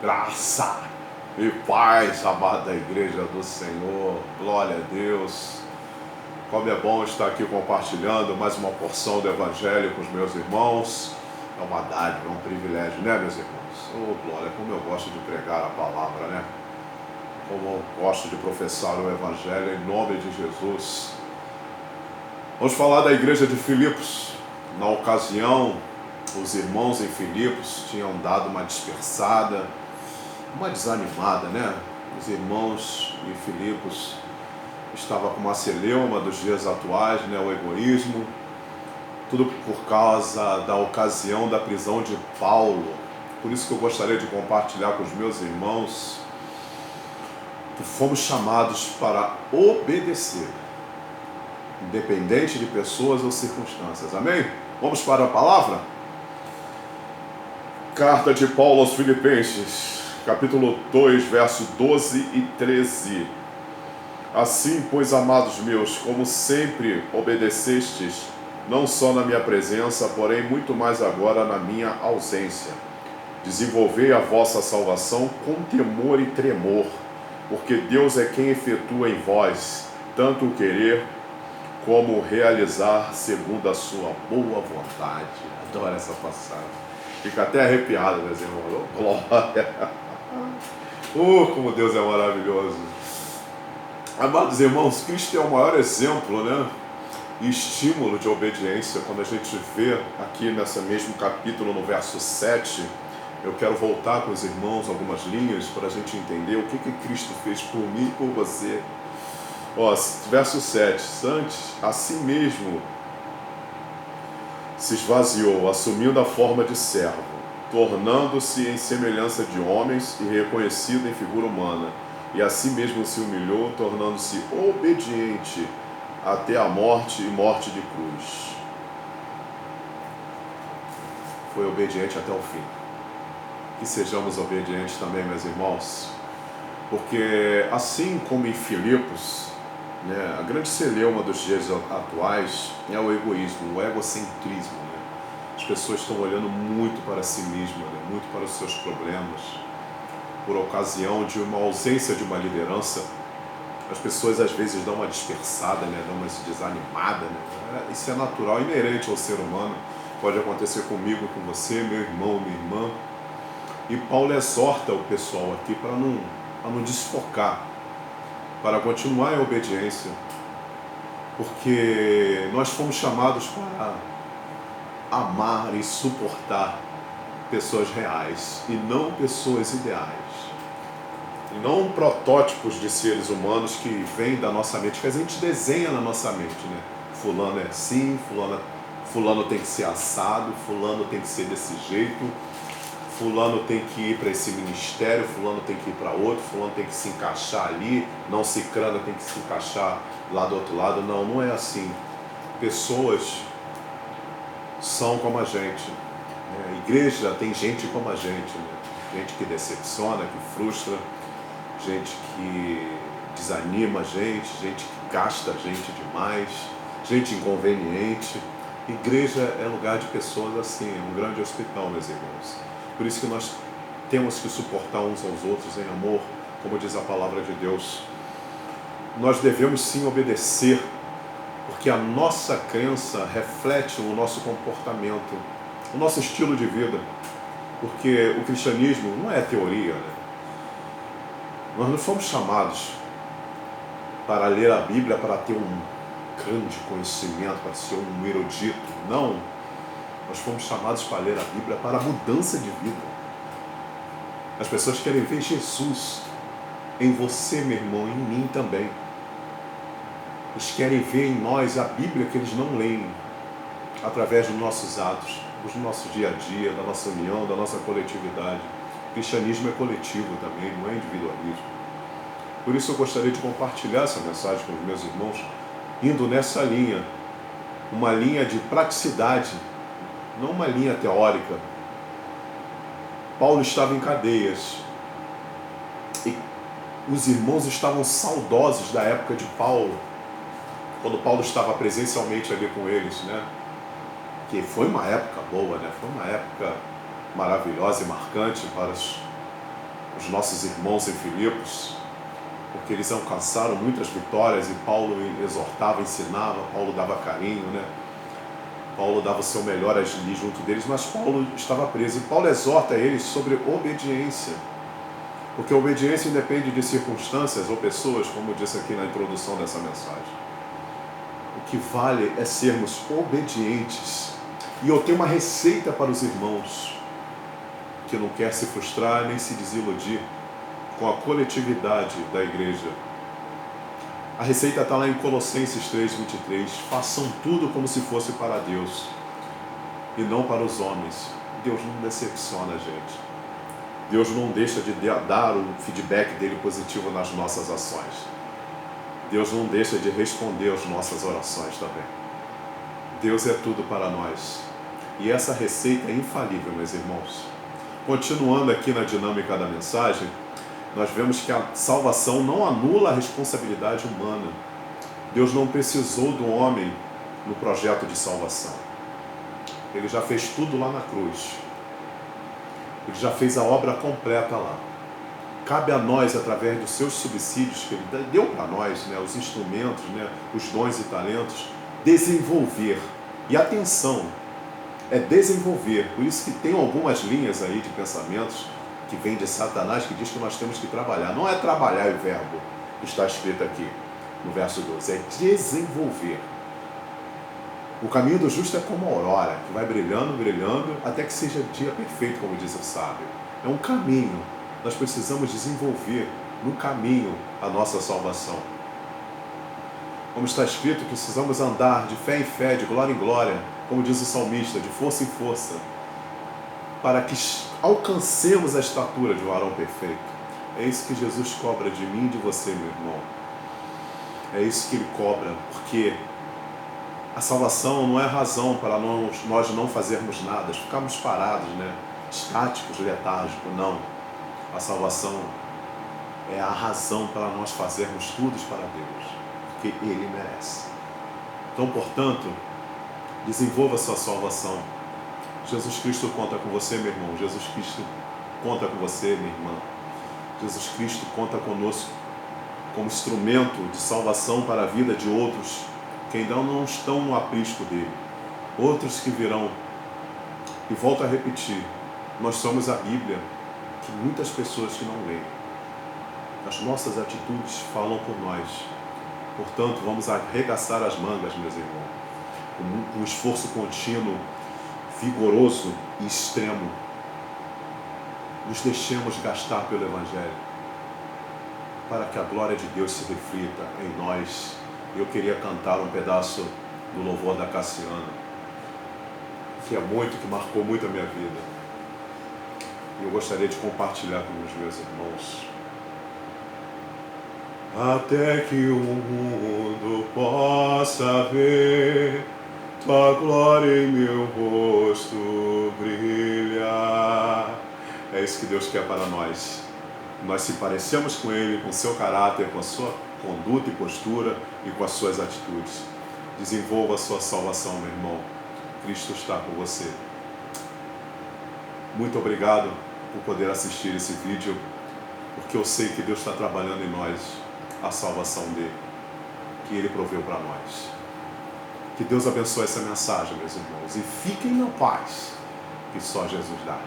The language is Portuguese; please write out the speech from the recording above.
Graça e paz, amada igreja do Senhor, glória a Deus. Como é bom estar aqui compartilhando mais uma porção do Evangelho com os meus irmãos. É uma dádiva, é um privilégio, né, meus irmãos? Oh, glória, como eu gosto de pregar a palavra, né? Como eu gosto de professar o Evangelho em nome de Jesus. Vamos falar da igreja de Filipos. Na ocasião, os irmãos em Filipos tinham dado uma dispersada, uma desanimada, né? Os irmãos em Filipos estavam com uma celeuma dos dias atuais, né? O egoísmo, tudo por causa da ocasião da prisão de Paulo. Por isso que eu gostaria de compartilhar com os meus irmãos que fomos chamados para obedecer, independente de pessoas ou circunstâncias. Amém? Vamos para a palavra? Carta de Paulo aos Filipenses, capítulo 2, verso 12 e 13. Assim, pois, amados meus, como sempre obedecestes, não só na minha presença, porém muito mais agora na minha ausência, desenvolvei a vossa salvação com temor e tremor, porque Deus é quem efetua em vós, tanto o querer como o realizar segundo a sua boa vontade. Adoro essa passagem. Fica até arrepiado, meus irmãos. Oh, glória! Como Deus é maravilhoso! Amados irmãos, Cristo é o maior exemplo, né? E estímulo de obediência. Quando a gente vê aqui nesse mesmo capítulo, no verso 7, eu quero voltar com os irmãos algumas linhas para a gente entender o que Cristo fez por mim e por você. Verso 7, antes, assim mesmo se esvaziou, assumindo a forma de servo, tornando-se em semelhança de homens e reconhecido em figura humana, e assim mesmo se humilhou, tornando-se obediente até a morte e morte de cruz. Foi obediente até o fim. Que sejamos obedientes também, meus irmãos, porque assim como em Filipos, né, a grande celeuma dos dias atuais é o egoísmo, o egocentrismo. Né? As pessoas estão olhando muito para si mesmas, né, muito para os seus problemas. Por ocasião de uma ausência de uma liderança, as pessoas às vezes dão uma dispersada, né, dão uma desanimada. Né? Isso é natural, inerente ao ser humano. Pode acontecer comigo, com você, meu irmão, minha irmã. E Paulo exorta o pessoal aqui para não desfocar, para continuar em obediência, porque nós fomos chamados para amar e suportar pessoas reais e não pessoas ideais, e não protótipos de seres humanos que vêm da nossa mente, que a gente desenha na nossa mente, né? Fulano é assim, fulano tem que ser assado, fulano tem que ser desse jeito, fulano tem que ir para esse ministério, fulano tem que ir para outro, fulano tem que se encaixar ali, não cicrano tem que se encaixar lá do outro lado. Não, não é assim. Pessoas são como a gente. Né? Igreja tem gente como a gente. Né? Gente que decepciona, que frustra, gente que desanima a gente que gasta a gente demais, gente inconveniente. Igreja é lugar de pessoas assim, é um grande hospital, meus irmãos. Por isso que nós temos que suportar uns aos outros em amor, como diz a palavra de Deus. Nós devemos sim obedecer, porque a nossa crença reflete o nosso comportamento, o nosso estilo de vida. Porque o cristianismo não é teoria, né? Nós não fomos chamados para ler a Bíblia para ter um grande conhecimento, para ser um erudito. Não. Nós fomos chamados para ler a Bíblia para a mudança de vida. As pessoas querem ver Jesus em você, meu irmão, em mim também. Eles querem ver em nós a Bíblia que eles não leem, através dos nossos atos, do nosso dia a dia, da nossa união, da nossa coletividade. O cristianismo é coletivo também, não é individualismo. Por isso eu gostaria de compartilhar essa mensagem com os meus irmãos, indo nessa linha, uma linha de praticidade, não uma linha teórica. Paulo estava em cadeias e os irmãos estavam saudosos da época de Paulo, quando Paulo estava presencialmente ali com eles, né? Que foi uma época boa, né? Foi uma época maravilhosa e marcante os nossos irmãos em Filipos, porque eles alcançaram muitas vitórias e Paulo exortava, ensinava, Paulo dava carinho, né? Paulo dava o seu melhor ali junto deles, mas Paulo estava preso. E Paulo exorta eles sobre obediência, porque a obediência independe de circunstâncias ou pessoas, como eu disse aqui na introdução dessa mensagem. O que vale é sermos obedientes. E eu tenho uma receita para os irmãos que não quer se frustrar nem se desiludir com a coletividade da igreja. A receita está lá em Colossenses 3:23. Façam tudo como se fosse para Deus e não para os homens. Deus não decepciona a gente. Deus não deixa de dar o feedback dele positivo nas nossas ações. Deus não deixa de responder às nossas orações também. Deus é tudo para nós. E essa receita é infalível, meus irmãos. Continuando aqui na dinâmica da mensagem, nós vemos que a salvação não anula a responsabilidade humana. Deus não precisou do homem no projeto de salvação. Ele já fez tudo lá na cruz. Ele já fez a obra completa lá. Cabe a nós, através dos seus subsídios que Ele deu para nós, né, os instrumentos, né, os dons e talentos, desenvolver. E atenção, é desenvolver. Por isso que tem algumas linhas aí de pensamentos que vem de Satanás, que diz que nós temos que trabalhar. Não é trabalhar o verbo que está escrito aqui no verso 12, é desenvolver. O caminho do justo é como a aurora, que vai brilhando, brilhando, até que seja o dia perfeito, como diz o sábio. É um caminho. Nós precisamos desenvolver no caminho a nossa salvação. Como está escrito, que precisamos andar de fé em fé, de glória em glória, como diz o salmista, de força em força, para que alcancemos a estatura de um varão perfeito. É isso que Jesus cobra de mim e de você, meu irmão. É isso que Ele cobra, porque a salvação não é razão para nós não fazermos nada, ficarmos parados, né? Estáticos, letárgicos, não. A salvação é a razão para nós fazermos tudo para Deus, porque Ele merece. Então, portanto, desenvolva a sua salvação. Jesus Cristo conta com você, meu irmão. Jesus Cristo conta com você, minha irmã. Jesus Cristo conta conosco como instrumento de salvação para a vida de outros que ainda não estão no aprisco dele. Outros que virão. E volto a repetir, nós somos a Bíblia que muitas pessoas que não leem. As nossas atitudes falam por nós. Portanto, vamos arregaçar as mangas, meus irmãos, com um esforço contínuo, vigoroso e extremo. Nos deixemos gastar pelo Evangelho, para que a glória de Deus se reflita em nós. Eu queria cantar um pedaço do louvor da Cassiana, que marcou muito a minha vida. E eu gostaria de compartilhar com os meus irmãos. Até que o mundo possa ver Tua glória em meu rosto brilhar. É isso que Deus quer para nós. Nós se parecemos com Ele, com o seu caráter, com a sua conduta e postura e com as suas atitudes. Desenvolva a sua salvação, meu irmão. Cristo está com você. Muito obrigado por poder assistir esse vídeo, porque eu sei que Deus está trabalhando em nós a salvação dele, que Ele proveu para nós. Que Deus abençoe essa mensagem, meus irmãos, e fiquem na paz que só Jesus dá.